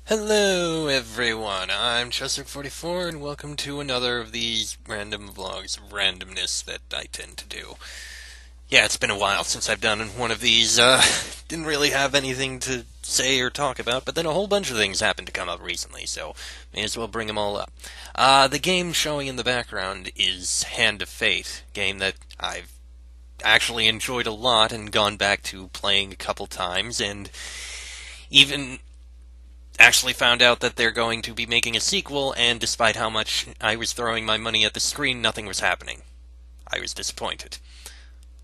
Hello everyone, I'm Chester44 and welcome to another of these random vlogs of randomness that I tend to do. Yeah, it's been a while since I've done one of these, didn't really have anything to say or talk about, but then a whole bunch of things happened to come up recently, so may as well bring them all up. The game showing in the background is Hand of Fate, a game that I've actually enjoyed a lot and gone back to playing a couple times, and even actually found out that they're going to be making a sequel, and despite how much I was throwing my money at the screen, nothing was happening. I was disappointed.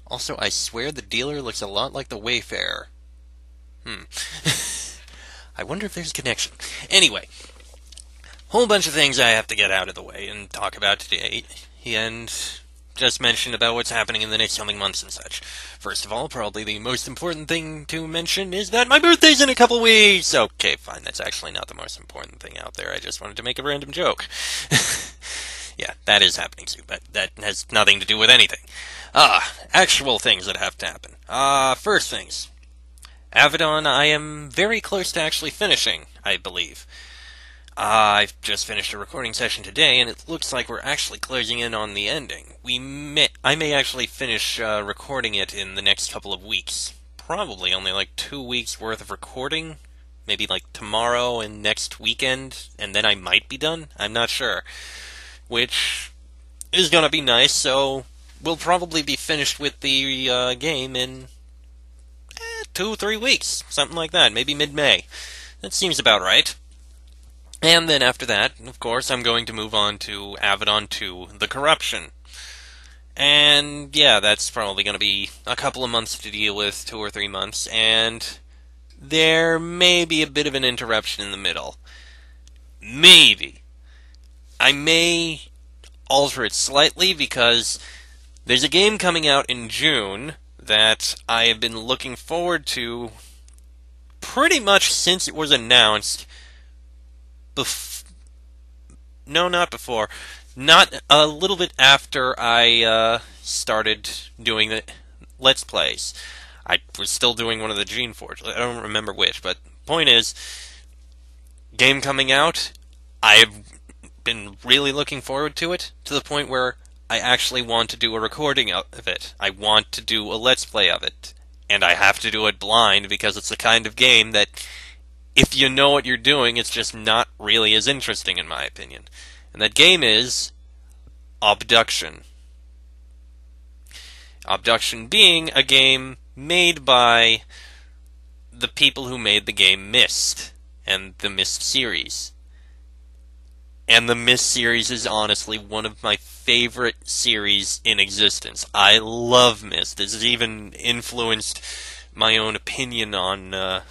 Also, I swear the dealer looks a lot like the Wayfarer. I wonder if there's a connection. Anyway, whole bunch of things I have to get out of the way and talk about today, and just mention about what's happening in the next coming months and such. First of all, probably the most important thing to mention is that my birthday's in a couple weeks! Okay, fine, that's actually not the most important thing out there, I just wanted to make a random joke. Yeah, that is happening too, but that has nothing to do with anything. Actual things that have to happen. First things. Avedon, I am very close to actually finishing, I believe. I've just finished a recording session today, and it looks like we're actually closing in on the ending. I may actually finish recording it in the next couple of weeks. Probably only like 2 weeks worth of recording. Maybe like tomorrow and next weekend, and then I might be done? I'm not sure. Which is gonna be nice, so we'll probably be finished with the game in 2-3 weeks. Something like that, maybe mid-May. That seems about right. And then after that, of course, I'm going to move on to Avedon 2, The Corruption. And yeah, that's probably going to be a couple of months to deal with, 2 or 3 months, and there may be a bit of an interruption in the middle. Maybe. I may alter it slightly because there's a game coming out in June that I have been looking forward to pretty much since it was announced. No, not before. Not a little bit after I started doing the Let's Plays. I was still doing one of the Gene Forge. I don't remember which, but point is, game coming out, I've been really looking forward to it, to the point where I actually want to do a recording of it. I want to do a Let's Play of it. And I have to do it blind because it's the kind of game that if you know what you're doing, it's just not really as interesting, in my opinion. And that game is Obduction. Obduction being a game made by the people who made the game Myst, and the Myst series. And the Myst series is honestly one of my favorite series in existence. I love Myst. This has even influenced my own opinion on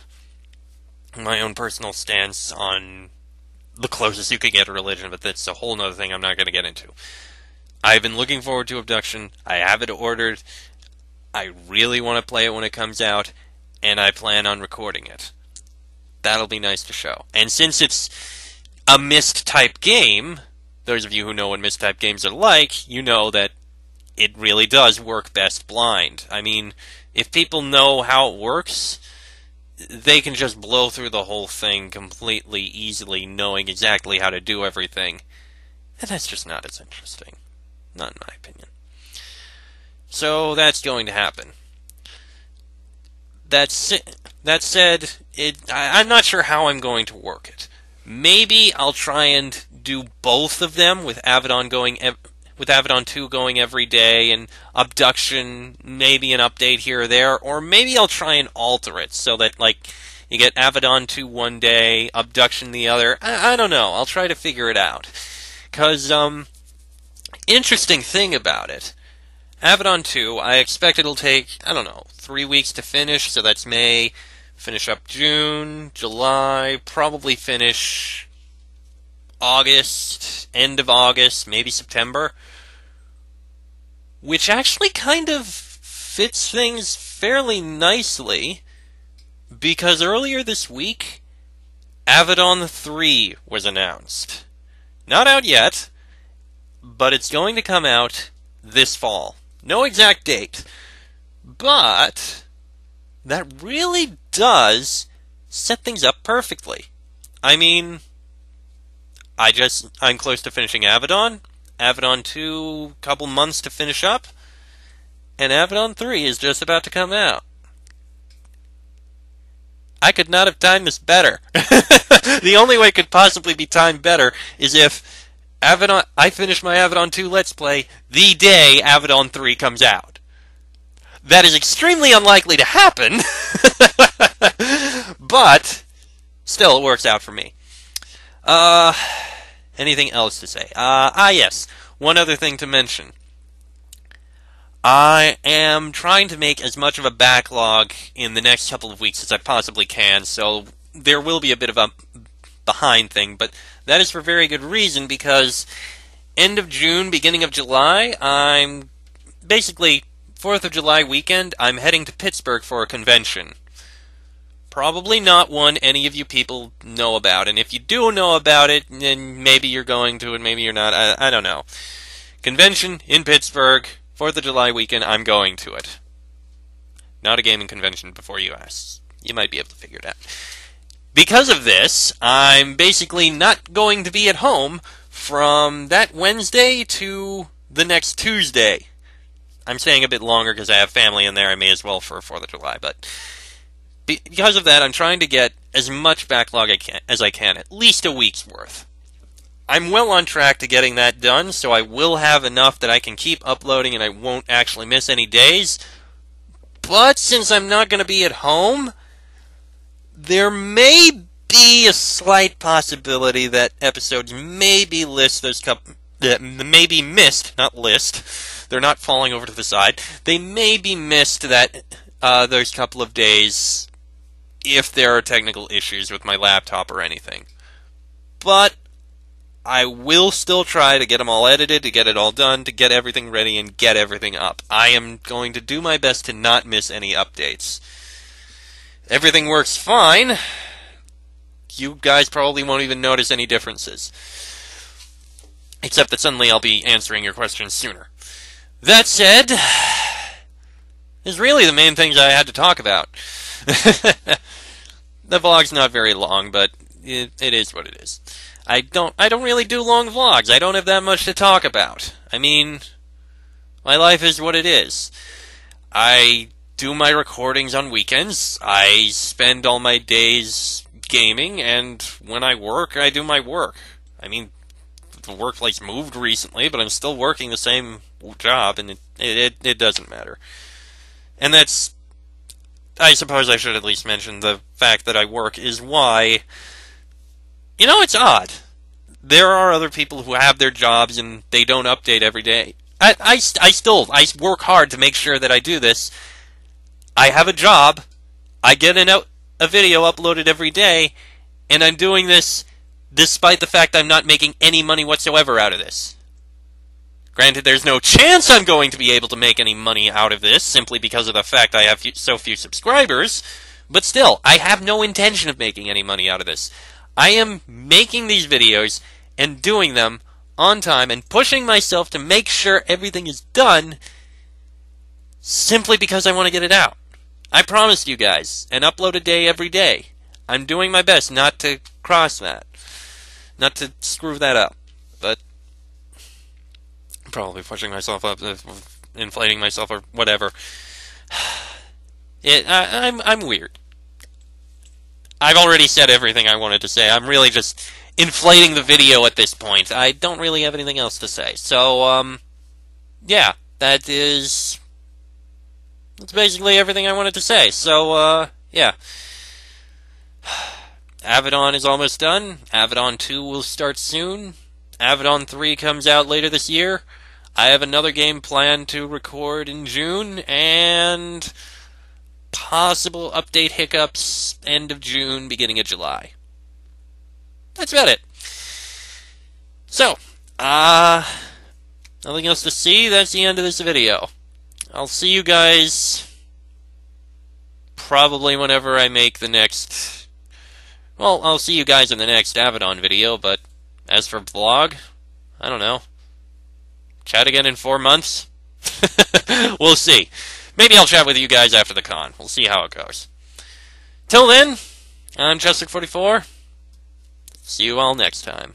my own personal stance on the closest you could get to religion, but that's a whole other thing I'm not going to get into. I've been looking forward to Abduction. I have it ordered. I really want to play it when it comes out, and I plan on recording it. That'll be nice to show. And since it's a Myst-type game, those of you who know what Myst-type games are like, you know that it really does work best blind. I mean, if people know how it works, they can just blow through the whole thing completely easily, knowing exactly how to do everything. And that's just not as interesting. Not in my opinion. So that's going to happen. That said, I'm not sure how I'm going to work it. Maybe I'll try and do both of them with Avedon 2 going every day, and Abduction, maybe an update here or there, or maybe I'll try and alter it so that, like, you get Avedon 2 one day, Abduction the other. I don't know. I'll try to figure it out. Because, interesting thing about it, Avedon 2, I expect it'll take, 3 weeks to finish, so that's May, finish up June, July, probably finish August, end of August, maybe September, which actually kind of fits things fairly nicely, because earlier this week, Avedon 3 was announced. Not out yet, but it's going to come out this fall. No exact date, but that really does set things up perfectly. I mean, I'm close to finishing Avedon. Avedon 2, couple months to finish up. And Avedon 3 is just about to come out. I could not have timed this better. The only way it could possibly be timed better is if I finish my Avedon 2 Let's Play the day Avedon 3 comes out. That is extremely unlikely to happen, but still, it works out for me. Anything else to say? Yes. One other thing to mention. I am trying to make as much of a backlog in the next couple of weeks as I possibly can, so there will be a bit of a behind thing, but that is for very good reason, because end of June, beginning of July, I'm basically 4th of July weekend, I'm heading to Pittsburgh for a convention. Probably not one any of you people know about, and if you do know about it, then maybe you're going to and maybe you're not, I don't know. Convention in Pittsburgh, 4th of July weekend, I'm going to it. Not a gaming convention before you ask. You might be able to figure it out. Because of this, I'm basically not going to be at home from that Wednesday to the next Tuesday. I'm staying a bit longer because I have family in there. I may as well for 4th of July, but because of that, I'm trying to get as much backlog as I can, at least a week's worth. I'm well on track to getting that done, so I will have enough that I can keep uploading and I won't actually miss any days. But since I'm not going to be at home, there may be a slight possibility that episodes may be missed, not list. They're not falling over to the side. They may be missed those couple of days if there are technical issues with my laptop or anything. But I will still try to get them all edited, to get it all done, to get everything ready and get everything up. I am going to do my best to not miss any updates. Everything works fine. You guys probably won't even notice any differences. Except that suddenly I'll be answering your questions sooner. That said, is really the main things I had to talk about. The vlog's not very long, but it is what it is. I don't really do long vlogs. I don't have that much to talk about. I mean, my life is what it is. I do my recordings on weekends. I spend all my days gaming, and when I work, I do my work. I mean, the workplace moved recently, but I'm still working the same job, and it doesn't matter. And that's, I suppose I should at least mention the fact that I work is why, you know, it's odd. There are other people who have their jobs and they don't update every day. I work hard to make sure that I do this. I have a job, I get a video uploaded every day, and I'm doing this despite the fact I'm not making any money whatsoever out of this. Granted, there's no chance I'm going to be able to make any money out of this, simply because of the fact I have so few subscribers, but still, I have no intention of making any money out of this. I am making these videos and doing them on time and pushing myself to make sure everything is done simply because I want to get it out. I promised you guys an upload a day every day. I'm doing my best not to cross that. Not to screw that up. But I'm probably pushing myself up, inflating myself or whatever. I'm weird. I've already said everything I wanted to say. I'm really just inflating the video at this point. I don't really have anything else to say. So, yeah, that's basically everything I wanted to say. So, yeah. Avedon is almost done. Avedon 2 will start soon. Avedon 3 comes out later this year. I have another game planned to record in June, and possible update hiccups end of June, beginning of July. That's about it. So, nothing else to see. That's the end of this video. I'll see you guys probably whenever I make the next... Well, I'll see you guys in the next Avedon video, but as for vlog, I don't know. Chat again in 4 months? We'll see. Maybe I'll chat with you guys after the con. We'll see how it goes. Till then, I'm Chester44. See you all next time.